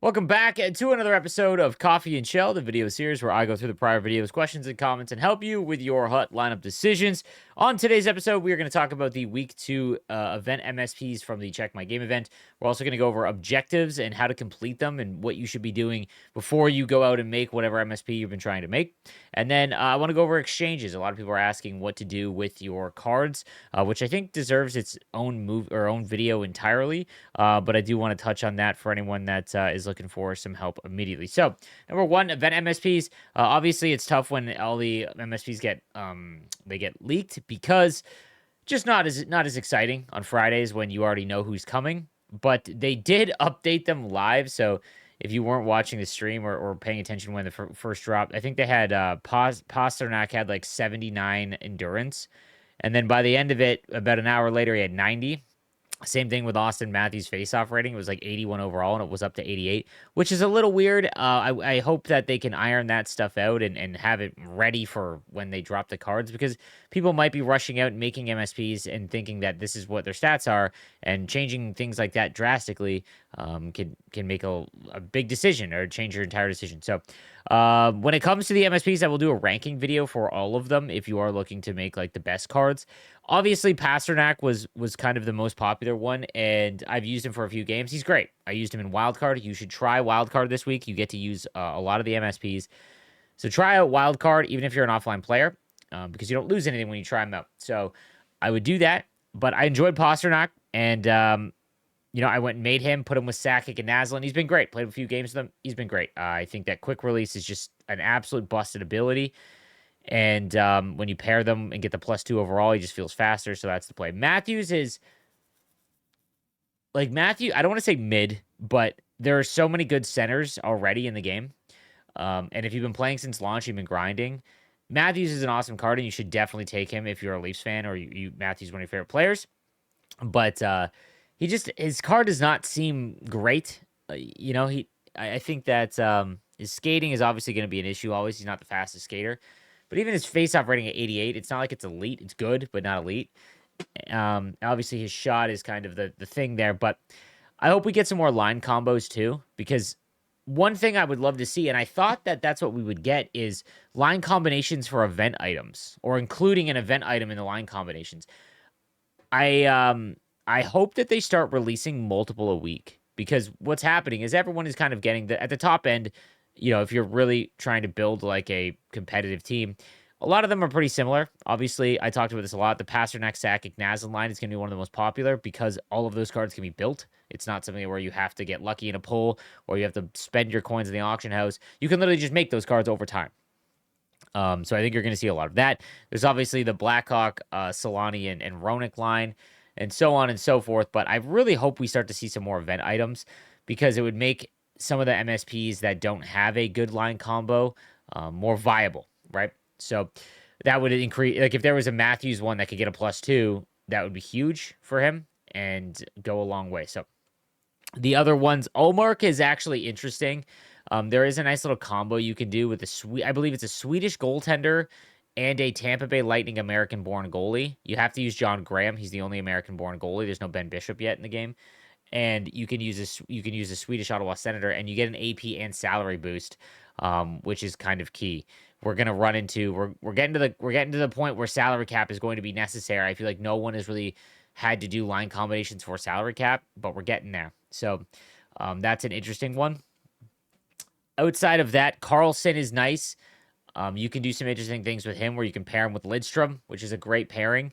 Welcome back to another episode of Coffee and Chel, the video series where I go through the prior videos, questions, and comments and help you with your hut lineup decisions. On today's episode, we are going to talk about the Week 2 event MSPs from the Check My Game event. We're also going to go over objectives and how to complete them and what you should be doing before you go out and make whatever MSP you've been trying to make. And then I want to go over exchanges. A lot of people are asking what to do with your cards, which I think deserves its own own video entirely. But I do want to touch on that for anyone that is looking for some help immediately. So, number one, event MSPs. Obviously, it's tough when all the MSPs get leaked because just not as exciting on Fridays when you already know who's coming. But they did update them live, so if you weren't watching the stream or paying attention when the first dropped, I think they had Pasternak had like 79 endurance, and then by the end of it, about an hour later, he had 90. Same thing with Austin Matthews' faceoff rating. It was like 81 overall, and it was up to 88, which is a little weird. I hope that they can iron that stuff out and have it ready for when they drop the cards, because people might be rushing out and making MSPs and thinking that this is what their stats are, and changing things like that drastically can make a big decision or change your entire decision. So when it comes to the MSPs, I will do a ranking video for all of them if you are looking to make like the best cards. Obviously, Pasternak was kind of the most popular one, and I've used him for a few games. He's great. I used him in Wildcard. You should try Wildcard this week. You get to use a lot of the MSPs. So try out Wildcard, even if you're an offline player, because you don't lose anything when you try them out. So I would do that, but I enjoyed Pasternak, and I went and made him, put him with Sakic and Naslin. He's been great. Played a few games with him. He's been great. I think that quick release is just an absolute busted ability. And when you pair them and get the +2 overall, he just feels faster. So that's the play. Matthews is like Matthew. I don't want to say mid, but there are so many good centers already in the game. And if you've been playing since launch, you've been grinding. Matthews is an awesome card, and you should definitely take him if you're a Leafs fan or Matthews is one of your favorite players. But his card does not seem great. I think that his skating is obviously going to be an issue. Always, he's not the fastest skater. But even his face-off rating at 88, it's not like it's elite. It's good, but not elite. Obviously, his shot is kind of the thing there. But I hope we get some more line combos, too. Because one thing I would love to see, and I thought that that's what we would get, is line combinations for event items. Or including an event item in the line combinations. I hope that they start releasing multiple a week. Because what's happening is everyone is kind of getting at the top end. If you're really trying to build like a competitive team, a lot of them are pretty similar. Obviously, I talked about this a lot. The Pasternak, Sakic, Naslin line is going to be one of the most popular because all of those cards can be built. It's not something where you have to get lucky in a pull or you have to spend your coins in the auction house. You can literally just make those cards over time. So I think you're going to see a lot of that. There's obviously the Blackhawk, Solani, and Roenick line, and so on and so forth. But I really hope we start to see some more event items because it would make some of the MSPs that don't have a good line combo more viable, right? So that would increase, like if there was a Matthews one that could get a +2, that would be huge for him and go a long way. So the other ones, Olmark is actually interesting. There is a nice little combo you can do with I believe it's a Swedish goaltender and a Tampa Bay Lightning American-born goalie. You have to use John Graham. He's the only American-born goalie. There's no Ben Bishop yet in the game. And you can use a Swedish Ottawa Senator, and you get an AP and salary boost, which is kind of key. We're gonna run into we're getting to the point where salary cap is going to be necessary. I feel like no one has really had to do line combinations for salary cap, but we're getting there. So that's an interesting one. Outside of that, Carlson is nice. You can do some interesting things with him where you can pair him with Lidstrom, which is a great pairing.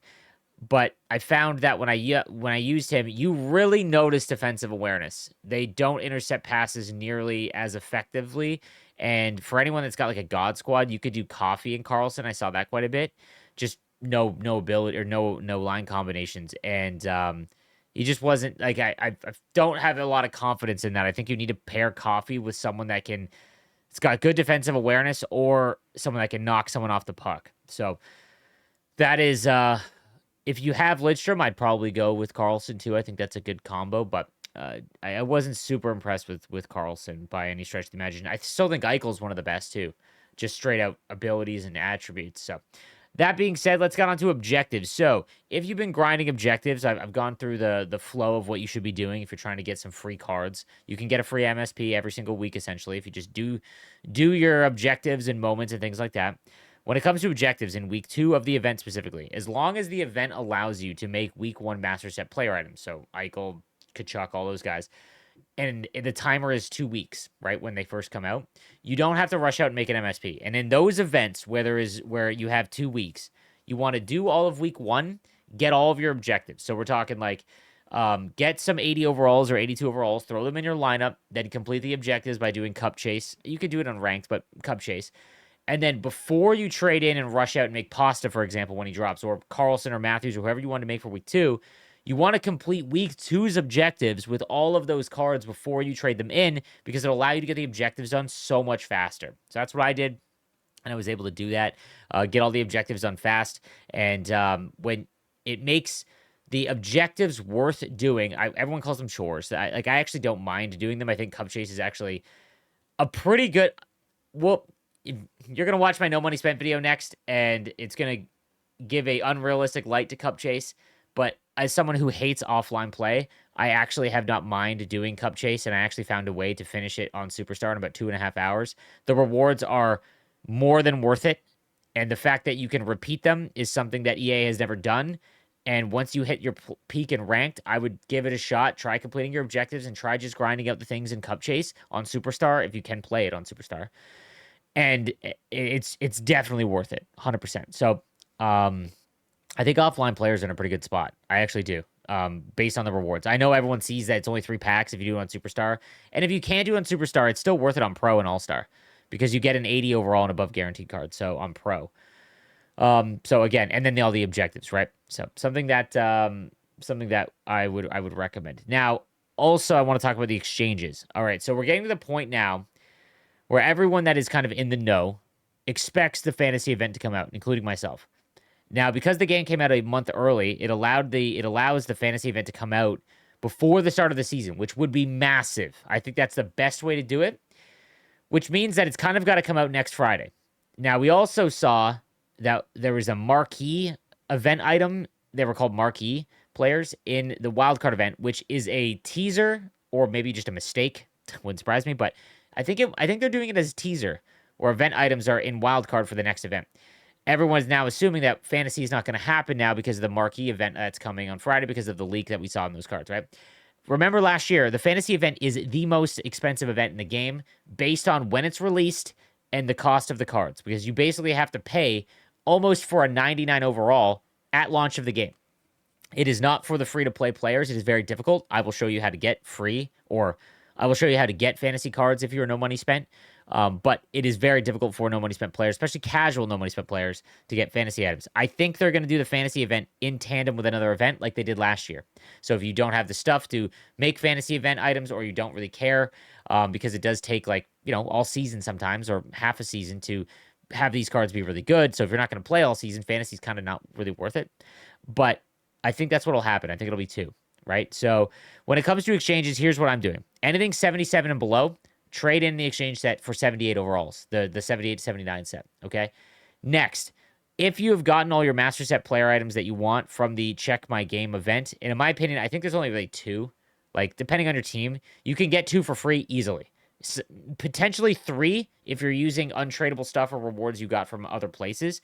But I found that when I used him, you really notice defensive awareness. They don't intercept passes nearly as effectively. And for anyone that's got like a God Squad, you could do Coffee and Carlson. I saw that quite a bit. Just no ability or no line combinations. And he just wasn't like I don't have a lot of confidence in that. I think you need to pair Coffee with someone it's got good defensive awareness or someone that can knock someone off the puck. So that is if you have Lidstrom, I'd probably go with Carlson too. I think that's a good combo, but I wasn't super impressed with Carlson by any stretch of the imagination. I still think Eichel's one of the best too, just straight out abilities and attributes. So That being said, let's get on to objectives. So, if you've been grinding objectives, I've gone through the flow of what you should be doing if you're trying to get some free cards. You can get a free MSP every single week, essentially, if you just do your objectives and moments and things like that. When it comes to objectives in week 2 of the event specifically, as long as the event allows you to make week 1 master set player items, so Eichel, Kachuk, all those guys, and the timer is 2 weeks, right? When they first come out, you don't have to rush out and make an MSP. And in those events where you have 2 weeks, you want to do all of week 1, get all of your objectives. So we're talking like get some 80 overalls or 82 overalls, throw them in your lineup, then complete the objectives by doing cup chase. You could do it on ranked, but cup chase. And then before you trade in and rush out and make Pasta, for example, when he drops, or Carlson or Matthews or whoever you want to make for week 2, you want to complete week 2's objectives with all of those cards before you trade them in, because it'll allow you to get the objectives done so much faster. So that's what I did, and I was able to do that, get all the objectives done fast. And when it makes the objectives worth doing, everyone calls them chores. I actually don't mind doing them. I think Cup Chase is actually a pretty good. Well, you're gonna watch my no money spent video next, and it's gonna give a unrealistic light to Cup Chase. But as someone who hates offline play, I actually have not mind doing Cup Chase, and I actually found a way to finish it on Superstar in about 2.5 hours. The rewards are more than worth it, and the fact that you can repeat them is something that EA has never done. And once you hit your peak in ranked, I would give it a shot. Try completing your objectives and try just grinding out the things in Cup Chase on Superstar if you can play it on Superstar. And it's definitely worth it, 100%. So, I think offline players are in a pretty good spot. I actually do, based on the rewards. I know everyone sees that it's only 3 packs if you do it on Superstar. And if you can't do it on Superstar, it's still worth it on Pro and All-Star, because you get an 80 overall and above guaranteed card, so on Pro. So again, and then all the objectives, right? So something that I would recommend. Now, also, I want to talk about the exchanges. All right, so we're getting to the point now where everyone that is kind of in the know expects the fantasy event to come out, including myself. Now, because the game came out a month early, it allows the fantasy event to come out before the start of the season, which would be massive. I think that's the best way to do it, which means that it's kind of got to come out next Friday. Now, we also saw that there was a marquee event item. They were called marquee players in the wildcard event, which is a teaser or maybe just a mistake. Wouldn't surprise me, but I think they're doing it as a teaser, or event items are in wildcard for the next event. Everyone's now assuming that fantasy is not going to happen now because of the marquee event that's coming on Friday because of the leak that we saw in those cards, right? Remember last year, the fantasy event is the most expensive event in the game based on when it's released and the cost of the cards, because you basically have to pay almost for a 99 overall at launch of the game. It is not for the free-to-play players. It is very difficult. I will show you how to get free, or I will show you how to get fantasy cards if you're no money spent. But it is very difficult for no money spent players, especially casual no money spent players, to get fantasy items. I think they're going to do the fantasy event in tandem with another event like they did last year. So if you don't have the stuff to make fantasy event items, or you don't really care, because it does take all season sometimes, or half a season to have these cards be really good. So if you're not going to play all season, fantasy's kind of not really worth it. But I think that's what'll happen. I think it'll be 2, right? So when it comes to exchanges, here's what I'm doing. Anything 77 and below, trade in the exchange set for 78 overalls, the 78 to 79 set, okay? Next, if you have gotten all your master set player items that you want from the Check My Game event, and in my opinion, I think there's only really 2. Like, depending on your team, you can get 2 for free easily. Potentially 3 if you're using untradeable stuff or rewards you got from other places.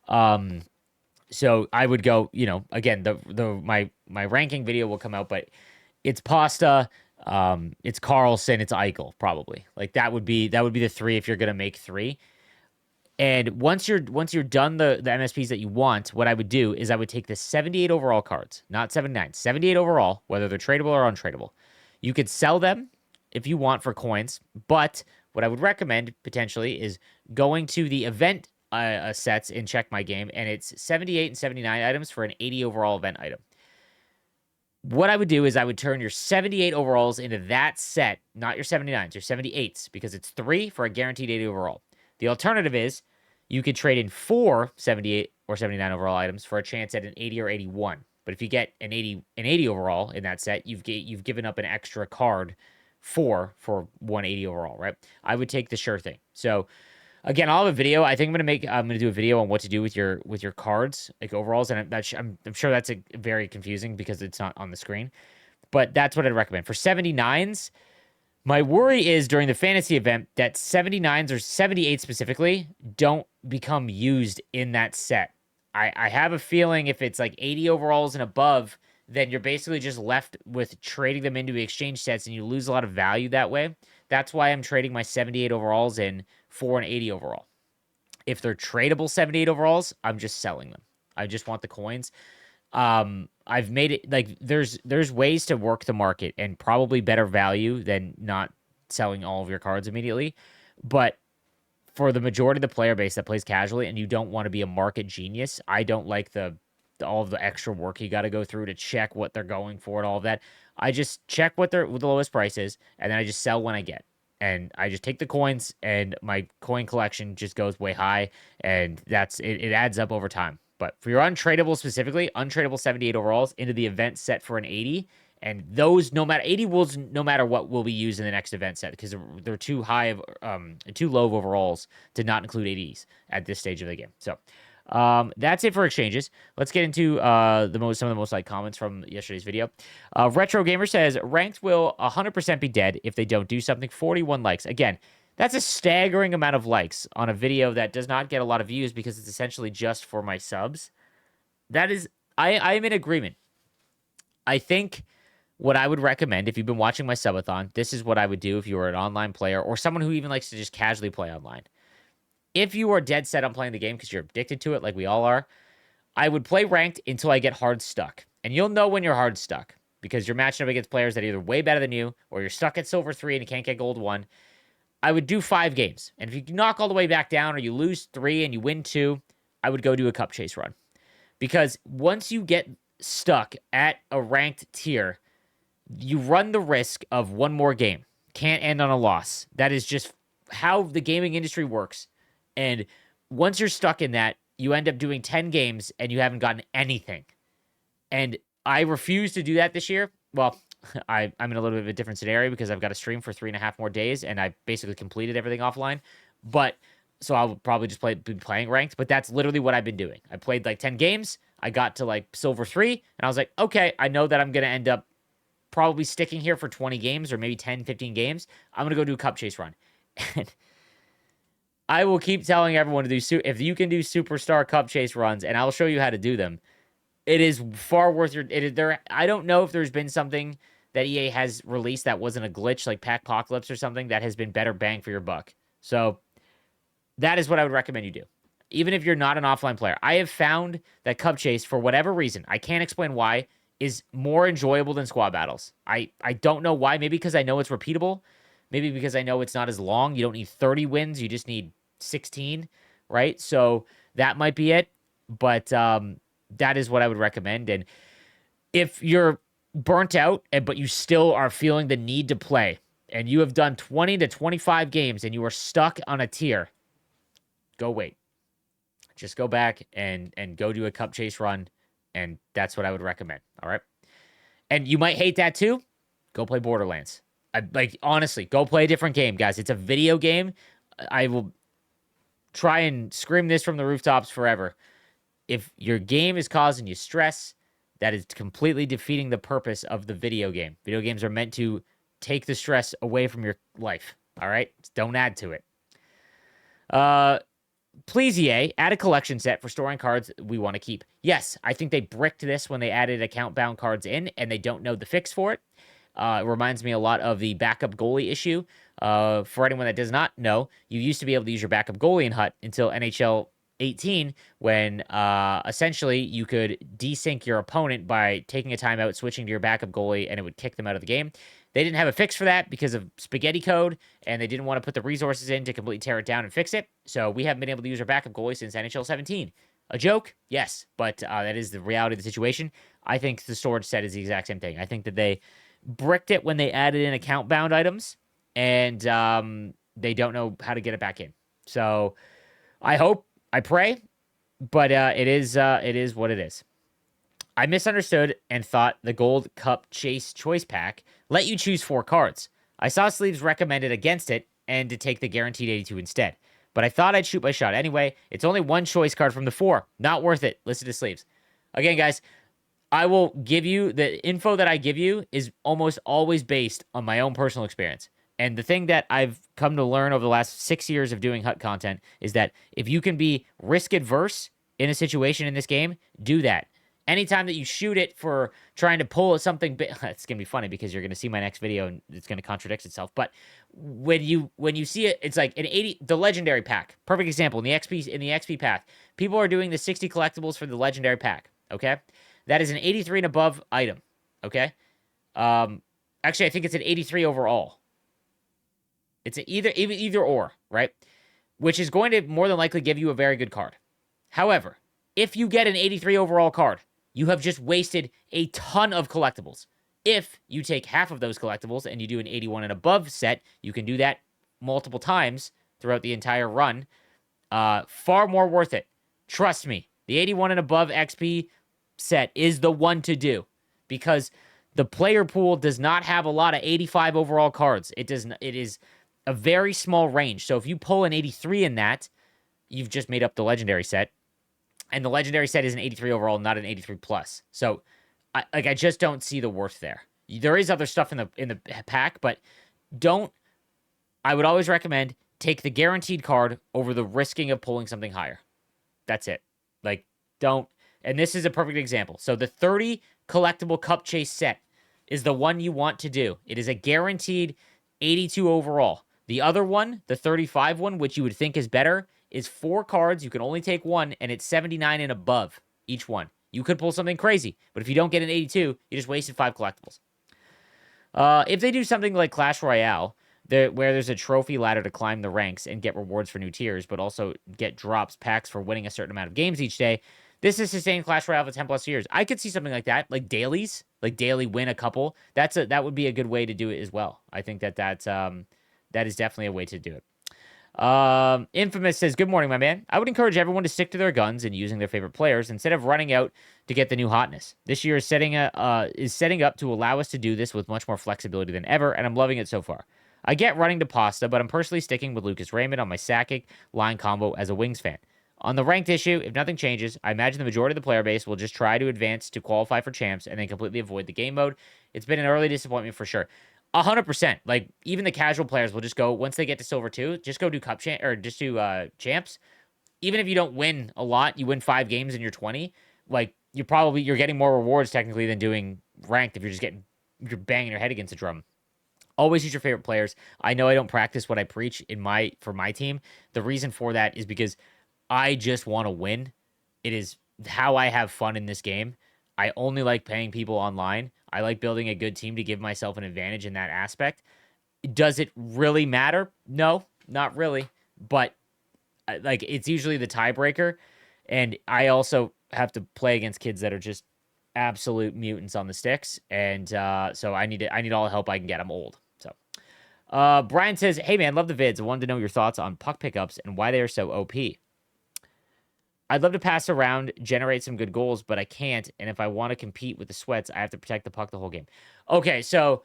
So I would go, again, my ranking video will come out, but it's Pasta, it's Carlson, it's Eichel, probably. Like that would be the 3 if you're gonna make 3. And once you're done the MSPs that you want, what I would do is I would take the 78 overall cards, not 79, 78 overall, whether they're tradable or untradeable. You could sell them if you want for coins, but what I would recommend potentially is going to the event sets in Check My Game, and it's 78 and 79 items for an 80 overall event item. What I would do is I would turn your 78 overalls into that set, not your 79s, your 78s, because it's 3 for a guaranteed 80 overall. The alternative is you could trade in 4 78 or 79 overall items for a chance at an 80 or 81. But if you get an 80 overall in that set, you've given up an extra card for 180 overall, right? I would take the sure thing. So Again, I'll have a video. I think I'm gonna do a video on what to do with your cards, like overalls, and I'm sure that's very confusing because it's not on the screen. But that's what I'd recommend. For 79s, my worry is during the fantasy event that 79s or 78 specifically don't become used in that set. I have a feeling if it's like 80 overalls and above, then you're basically just left with trading them into exchange sets and you lose a lot of value that way. That's why I'm trading my 78 overalls in for an 80 overall. If they're tradable 78 overalls, I'm just selling them. I just want the coins. I've made it like there's ways to work the market and probably better value than not selling all of your cards immediately. But for the majority of the player base that plays casually and you don't want to be a market genius, I don't like all of the extra work you got to go through to check what they're going for and all of that. I just check what the lowest price is, and then I just sell when I get. And I just take the coins, and my coin collection just goes way high, and that's it. It adds up over time. But for your untradeable specifically, untradeable 78 overalls into the event set for an 80, and those no matter 80 wolves, no matter what, will be used in the next event set because they're too high of too low of overalls to not include 80s at this stage of the game. So that's it for exchanges. Let's get into some of the most like comments from yesterday's video. Retro Gamer says ranked will 100% be dead if they don't do something. 41 likes. Again, that's a staggering amount of likes on a video that does not get a lot of views because it's essentially just for my subs. That is, I'm in agreement. I think what I would recommend if you've been watching my subathon, this is what I would do if you were an online player or someone who even likes to just casually play online. If you are dead set on playing the game because you're addicted to it like we all are, I would play ranked until I get hard stuck. And you'll know when you're hard stuck because you're matching up against players that are either way better than you or you're stuck at silver 3 and you can't get gold 1. I would do 5 games. And if you knock all the way back down or you lose 3 and you win 2, I would go do a cup chase run. Because once you get stuck at a ranked tier, you run the risk of one more game. Can't end on a loss. That is just how the gaming industry works. And once you're stuck in that, you end up doing 10 games and you haven't gotten anything. And I refuse to do that this year. Well, I'm in a little bit of a different scenario because I've got to stream for 3.5 more days and I basically completed everything offline. But so I'll probably just be playing ranked. But that's literally what I've been doing. I played like 10 games. I got to like silver 3 and I was like, okay, I know that I'm going to end up probably sticking here for 20 games or maybe 10, 15 games. I'm going to go do a cup chase run. And I will keep telling everyone to do if you can do superstar cup chase runs, and I'll show you how to do them. It is far worth I don't know if there's been something that EA has released that wasn't a glitch like Packpocalypse or something that has been better bang for your buck. So that is what I would recommend you do. Even if you're not an offline player, I have found that cup chase, for whatever reason, I can't explain why, is more enjoyable than squad battles. I don't know why. Maybe because I know it's repeatable. Maybe because I know it's not as long. You don't need 30 wins. You just need 16, right? So that might be it. But that is what I would recommend. And if you're burnt out, but you still are feeling the need to play, and you have done 20 to 25 games and you are stuck on a tier, go wait. Just go back and go do a cup chase run. And that's what I would recommend. All right. And you might hate that too. Go play Borderlands. Honestly, go play a different game, guys. It's a video game. I will try and scream this from the rooftops forever. If your game is causing you stress, that is completely defeating the purpose of the video game. Video games are meant to take the stress away from your life. All right? Don't add to it. Please, EA, add a collection set for storing cards we want to keep. Yes, I think they bricked this when they added account-bound cards in, and they don't know the fix for it. It reminds me a lot of the backup goalie issue. For anyone that does not know, you used to be able to use your backup goalie in HUT until NHL 18, when essentially you could desync your opponent by taking a timeout, switching to your backup goalie, and it would kick them out of the game. They didn't have a fix for that because of spaghetti code, and they didn't want to put the resources in to completely tear it down and fix it. So we haven't been able to use our backup goalie since NHL 17. A joke? Yes, but that is the reality of the situation. I think the storage set is the exact same thing. I think that they bricked it when they added in account-bound items, and they don't know how to get it back in. So I pray, but it is what it is. I misunderstood and thought the Gold Cup Chase Choice Pack let you choose 4 cards. I saw sleeves recommended against it and to take the guaranteed 82 instead. but I thought I'd shoot my shot. Anyway, it's only one choice card from the 4. Not worth it. Listen to sleeves. Again, guys, I will give you the info that I give you is almost always based on my own personal experience. And the thing that I've come to learn over the last 6 years of doing HUT content is that if you can be risk adverse in a situation in this game, do that. Anytime that you shoot it for trying to pull something big, it's gonna be funny because you're gonna see my next video and it's gonna contradict itself. But when you see it, it's like an 80, the legendary pack. Perfect example in the XP pack. People are doing the 60 collectibles for the legendary pack. Okay, that is an 83 and above item. Okay, actually I think it's an 83 overall. It's an either or, right? Which is going to more than likely give you a very good card. However, if you get an 83 overall card, you have just wasted a ton of collectibles. If you take half of those collectibles and you do an 81 and above set, you can do that multiple times throughout the entire run. Far more worth it. Trust me, the 81 and above XP set is the one to do because the player pool does not have a lot of 85 overall cards. It is a very small range. So if you pull an 83 in that, you've just made up the legendary set. And the legendary set is an 83 overall, not an 83 plus. So I just don't see the worth there. There is other stuff in the pack, but I would always recommend take the guaranteed card over the risking of pulling something higher. That's it. Like, don't. And this is a perfect example. So the 30 collectible cup chase set is the one you want to do. It is a guaranteed 82 overall. The other one, the 35 one, which you would think is better, is 4 cards. You can only take one, and it's 79 and above each one. You could pull something crazy, but if you don't get an 82, you just wasted 5 collectibles. If they do something like Clash Royale, where there's a trophy ladder to climb the ranks and get rewards for new tiers, but also get drops, packs for winning a certain amount of games each day, this is sustained Clash Royale for 10 plus years. I could see something like that, like dailies, like daily win a couple. That would be a good way to do it as well. I think that is definitely a way to do it. Infamous says, good morning, my man. I would encourage everyone to stick to their guns and using their favorite players instead of running out to get the new hotness. This year is setting up to allow us to do this with much more flexibility than ever, and I'm loving it so far. I get running to Pasta, but I'm personally sticking with Lucas Raymond on my Sakic line combo as a Wings fan. On the ranked issue, if nothing changes, I imagine the majority of the player base will just try to advance to qualify for champs and then completely avoid the game mode. It's been an early disappointment for sure. 100%. Like, even the casual players will just go, once they get to Silver 2, just go do champs. Even if you don't win a lot, you win 5 games and you're 20, like, you're getting more rewards technically than doing ranked if you're banging your head against a drum. Always use your favorite players. I know I don't practice what I preach for my team. The reason for that is because I just want to win. It is how I have fun in this game. I only like paying people online. I like building a good team to give myself an advantage in that aspect. Does it really matter? No, not really. But like, it's usually the tiebreaker. And I also have to play against kids that are just absolute mutants on the sticks. And so I need all the help I can get. I'm old. So Brian says, hey man, love the vids. I wanted to know your thoughts on puck pickups and why they are so OP. I'd love to pass around, generate some good goals, but I can't. And if I want to compete with the sweats, I have to protect the puck the whole game. Okay, so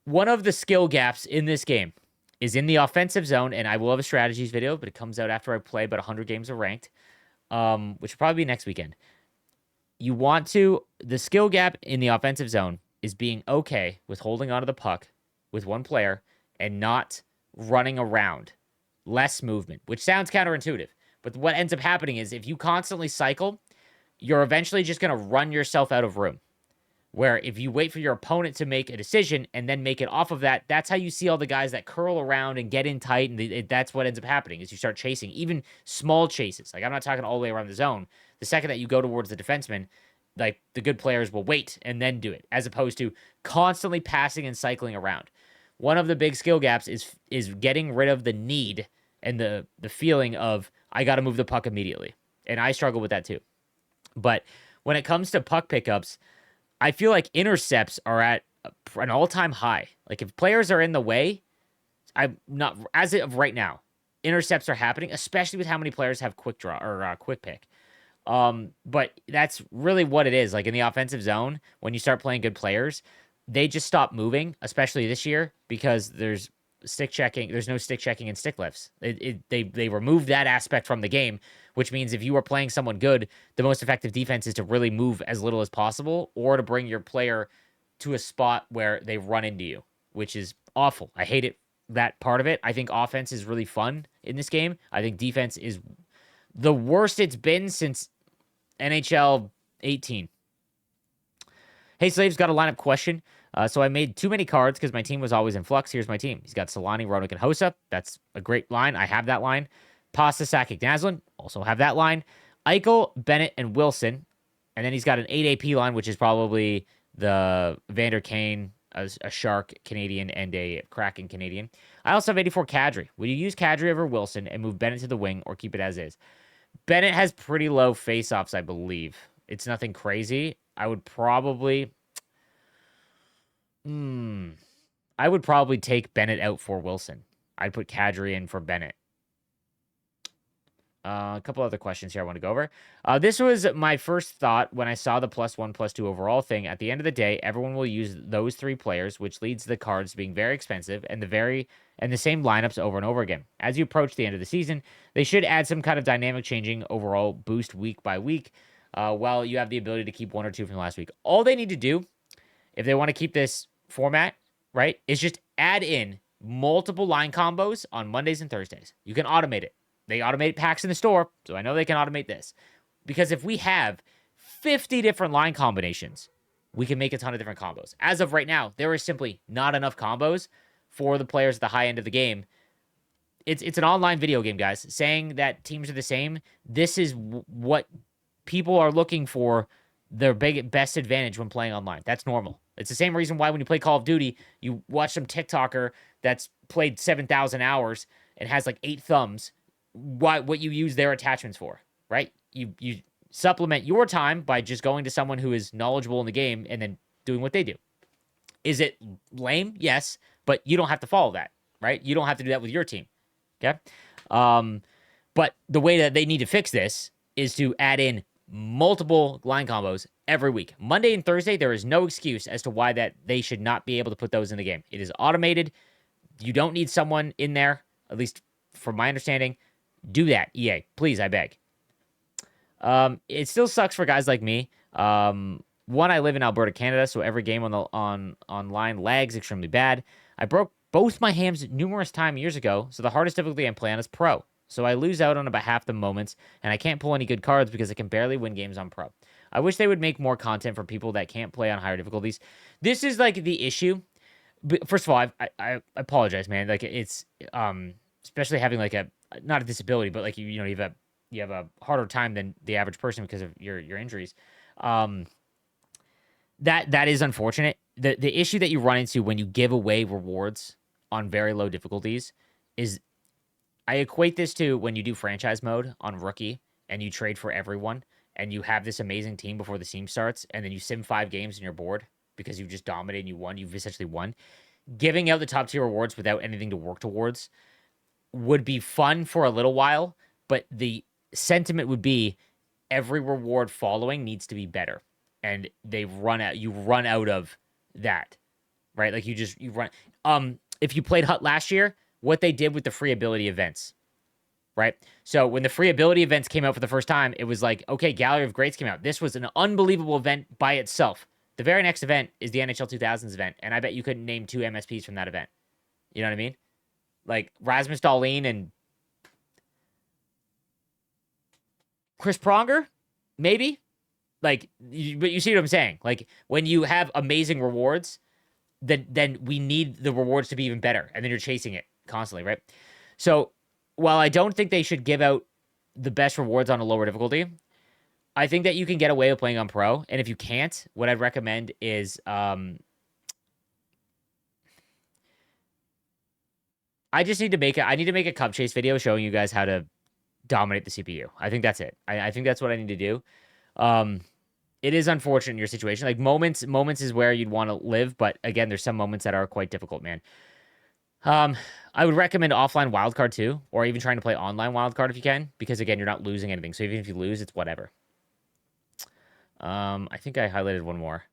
one of the skill gaps in this game is in the offensive zone, and I will have a strategies video, but it comes out after I play about 100 games of ranked, which will probably be next weekend. The skill gap in the offensive zone is being okay with holding onto the puck with one player and not running around. Less movement, which sounds counterintuitive. But what ends up happening is if you constantly cycle, you're eventually just going to run yourself out of room. Where if you wait for your opponent to make a decision and then make it off of that, that's how you see all the guys that curl around and get in tight. And that's what ends up happening is you start chasing, even small chases. Like, I'm not talking all the way around the zone. The second that you go towards the defenseman, like, the good players will wait and then do it, as opposed to constantly passing and cycling around. One of the big skill gaps is getting rid of the need and the feeling of, I got to move the puck immediately. And I struggle with that too. But when it comes to puck pickups, I feel like intercepts are at an all-time high. Like, if players are in the way, I'm not, as of right now, intercepts are happening, especially with how many players have quick draw or quick pick. But that's really what it is. Like, in the offensive zone, when you start playing good players, they just stop moving, especially this year, because there's stick checking. There's no stick checking and stick lifts. They removed that aspect from the game, which means if you are playing someone good, the most effective defense is to really move as little as possible, or to bring your player to a spot where they run into you, which is awful. I hate it. That part of it. I think offense is really fun in this game. I think defense is the worst it's been since NHL 18. Hey, Slaves, got a lineup question. So I made too many cards because my team was always in flux. Here's my team. He's got Solani, Roenick, and Hossa. That's a great line. I have that line. Pasta, Sakic, Naslin. Also have that line. Eichel, Bennett, and Wilson. And then he's got an 8 AP line, which is probably the Vander Kane, a Shark Canadian, and a Kraken Canadian. I also have 84 Kadri. Would you use Kadri over Wilson and move Bennett to the wing or keep it as is? Bennett has pretty low faceoffs, I believe. It's nothing crazy. I would probably take Bennett out for Wilson. I'd put Kadri in for Bennett. A couple other questions here I want to go over. This was my first thought when I saw the +1/+2 overall thing. At the end of the day, everyone will use those 3 players, which leads to the cards being very expensive and the same lineups over and over again. As you approach the end of the season, they should add some kind of dynamic changing overall boost week by week, while you have the ability to keep 1 or 2 from last week. All they need to do, if they want to keep this format, right, is just add in multiple line combos on Mondays and Thursdays. You can automate it. They automate packs in the store, so I know they can automate this. Because if we have 50 different line combinations, we can make a ton of different combos. As of right now, there is simply not enough combos for the players at the high end of the game. It's an online video game, guys. Saying that teams are the same, this is what people are looking for their best advantage when playing online. That's normal. It's the same reason why when you play Call of Duty, you watch some TikToker that's played 7,000 hours and has like 8 thumbs. What you use their attachments for, right? You supplement your time by just going to someone who is knowledgeable in the game and then doing what they do. Is it lame? Yes, but you don't have to follow that, right? You don't have to do that with your team, okay? But the way that they need to fix this is to add in multiple line combos every week. Monday and Thursday, there is no excuse as to why that they should not be able to put those in the game. It is automated. You don't need someone in there, at least from my understanding. Do that, EA. Please, I beg. It still sucks for guys like me. One, I live in Alberta, Canada, so every game online lags extremely bad. I broke both my hams numerous times years ago, so the hardest difficulty I'm playing is Pro. So I lose out on about half the moments, and I can't pull any good cards because I can barely win games on Pro. I wish they would make more content for people that can't play on higher difficulties. This is like the issue. First of all, I apologize, man. Like it's especially having like not a disability, but like you have a harder time than the average person because of your injuries. That is unfortunate. The issue that you run into when you give away rewards on very low difficulties is, I equate this to when you do franchise mode on rookie and you trade for everyone and you have this amazing team before the team starts and then you sim 5 games and you're bored because you've just dominated and you won. You've essentially won. Giving out the top tier rewards without anything to work towards would be fun for a little while, but the sentiment would be every reward following needs to be better. And you run out of that, right? Like you run. If you played Hut last year, what they did with the free ability events, right? So when the free ability events came out for the first time, it was like, okay, Gallery of Greats came out. This was an unbelievable event by itself. The very next event is the NHL 2000s event, and I bet you couldn't name 2 MSPs from that event. You know what I mean? Like Rasmus Dahlin and Chris Pronger, maybe? Like, but you see what I'm saying? Like, when you have amazing rewards, then we need the rewards to be even better, and then you're chasing it constantly, right? So, while I don't think they should give out the best rewards on a lower difficulty, I think that you can get away with playing on Pro, and if you can't, what I'd recommend is I need to make a cup chase video showing you guys how to dominate the CPU. I think that's it. I think that's what I need to do. It is unfortunate in your situation. Like moments is where you'd want to live, but again, there's some moments that are quite difficult, man. I would recommend offline wildcard too, or even trying to play online wildcard if you can, because again, you're not losing anything. So even if you lose, it's whatever. I think I highlighted one more.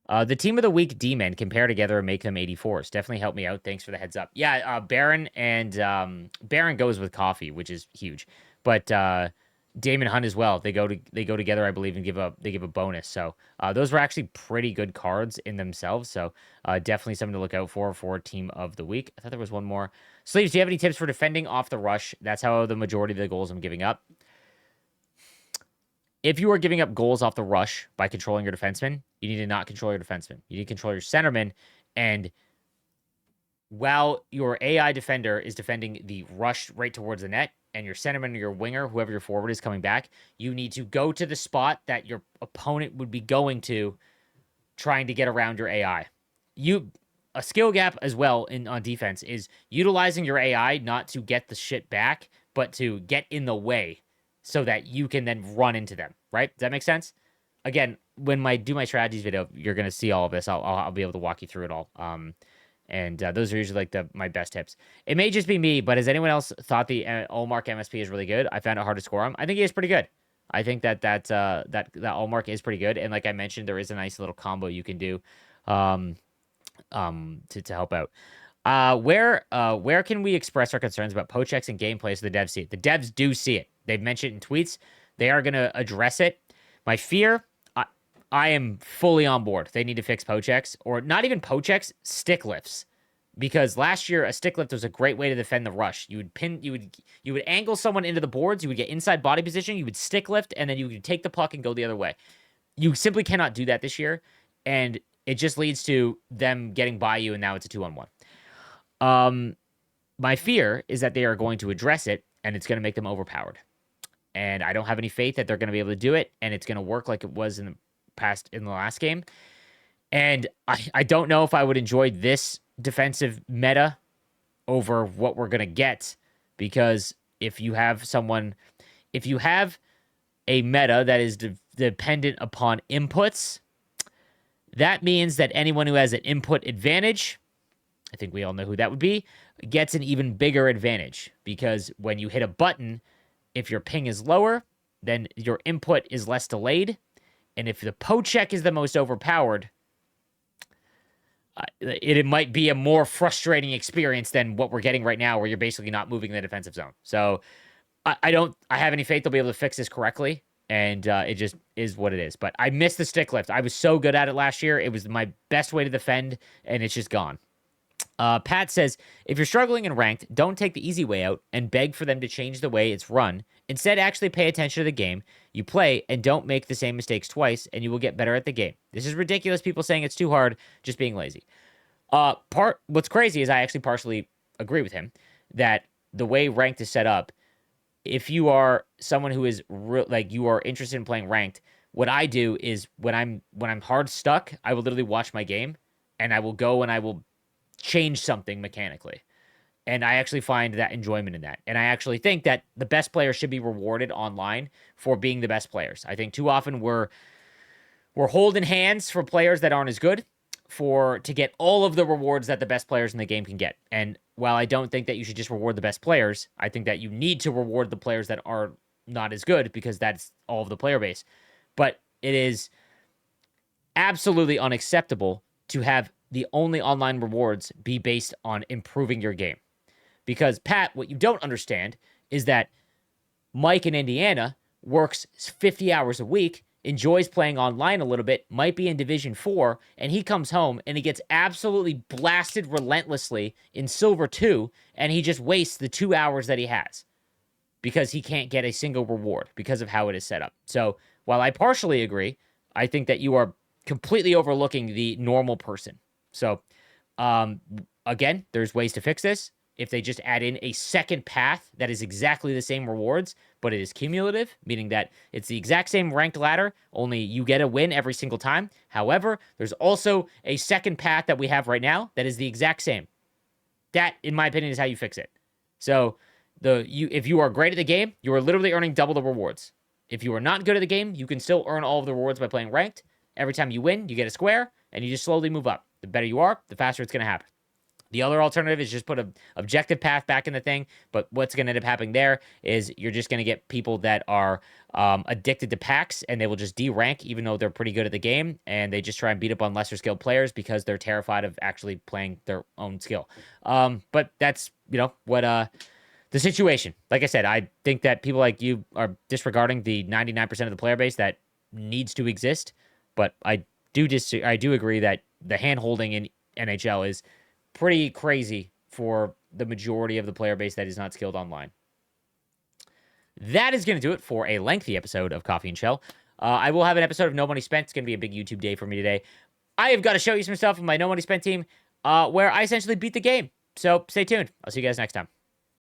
The team of the week D-men compare together and make them 84s. Definitely help me out. Thanks for the heads up. Yeah, Baron and Baron goes with coffee, which is huge. But Damon Hunt as well. They go together, I believe, and give a bonus. So those were actually pretty good cards in themselves. So definitely something to look out for team of the week. I thought there was one more. Sleeves, do you have any tips for defending off the rush? That's how the majority of the goals I'm giving up. If you are giving up goals off the rush by controlling your defenseman, you need to not control your defenseman. You need to control your centerman. And while your AI defender is defending the rush right towards the net, and your centerman or your winger, whoever your forward is coming back, you need to go to the spot that your opponent would be going to, trying to get around your AI. A skill gap as well on defense is utilizing your AI not to get the shit back, but to get in the way so that you can then run into them. Right? Does that make sense? Again, when I do my strategies video, you're gonna see all of this. I'll be able to walk you through it all. And those are usually like my best tips. It may just be me, but has anyone else thought the Allmark MSP is really good? I found it hard to score him. I think he is pretty good. I think that Allmark is pretty good, and like I mentioned, there is a nice little combo you can do, to help out. Where can we express our concerns about poach checks and gameplay so the devs see it? The devs do see it. They've mentioned it in tweets. They are going to address it. My fear, I am fully on board. They need to fix poach checks, or not even poach checks, stick lifts. Because last year a stick lift was a great way to defend the rush. You would angle someone into the boards, you would get inside body position, you would stick lift, and then you would take the puck and go the other way. You simply cannot do that this year, and it just leads to them getting by you, and now it's a 2-on-1. My fear is that they are going to address it, and it's going to make them overpowered. And I don't have any faith that they're going to be able to do it, and it's going to work like it was in the last game. And I don't know if I would enjoy this defensive meta over what we're going to get, because if you have a meta that is dependent upon inputs, that means that anyone who has an input advantage, I think we all know who that would be, gets an even bigger advantage, because when you hit a button, if your ping is lower, then your input is less delayed. And if the poach check is the most overpowered, it might be a more frustrating experience than what we're getting right now, where you're basically not moving in the defensive zone. So I have any faith they'll be able to fix this correctly, and it just is what it is. But I missed the stick lift. I was so good at it last year. It was my best way to defend, and it's just gone. Pat says, if you're struggling in ranked, don't take the easy way out and beg for them to change the way it's run. Instead, actually pay attention to the game you play and don't make the same mistakes twice, and you will get better at the game. This is ridiculous. People saying it's too hard, just being lazy. What's crazy is I actually partially agree with him that the way ranked is set up, if you are someone who is you are interested in playing ranked, what I do is when I'm hard stuck, I will literally watch my game, and I will go and I will change something mechanically. And I actually find that enjoyment in that. And I actually think that the best players should be rewarded online for being the best players. I think too often we're holding hands for players that aren't as good to get all of the rewards that the best players in the game can get. And while I don't think that you should just reward the best players, I think that you need to reward the players that are not as good, because that's all of the player base. But it is absolutely unacceptable to have the only online rewards be based on improving your game. Because, Pat, what you don't understand is that Mike in Indiana works 50 hours a week, enjoys playing online a little bit, might be in Division 4, and he comes home and he gets absolutely blasted relentlessly in Silver 2, and he just wastes the 2 hours that he has because he can't get a single reward because of how it is set up. So, while I partially agree, I think that you are completely overlooking the normal person. So, again, there's ways to fix this. If they just add in a second path that is exactly the same rewards, but it is cumulative, meaning that it's the exact same ranked ladder, only you get a win every single time. However, there's also a second path that we have right now that is the exact same. That, in my opinion, is how you fix it. So, if you are great at the game, you are literally earning double the rewards. If you are not good at the game, you can still earn all of the rewards by playing ranked. Every time you win, you get a square, and you just slowly move up. The better you are, the faster it's going to happen. The other alternative is just put an objective path back in the thing. But what's going to end up happening there is you're just going to get people that are addicted to packs, and they will just D-rank even though they're pretty good at the game, and they just try and beat up on lesser skilled players because they're terrified of actually playing their own skill. But that's, what the situation. Like I said, I think that people like you are disregarding the 99% of the player base that needs to exist. But I do agree that the hand holding in NHL is pretty crazy for the majority of the player base that is not skilled online. That is going to do it for a lengthy episode of Coffee and Chel. I will have an episode of No Money Spent. It's going to be a big YouTube day for me today. I have got to show you some stuff on my No Money Spent team where I essentially beat the game. So stay tuned. I'll see you guys next time.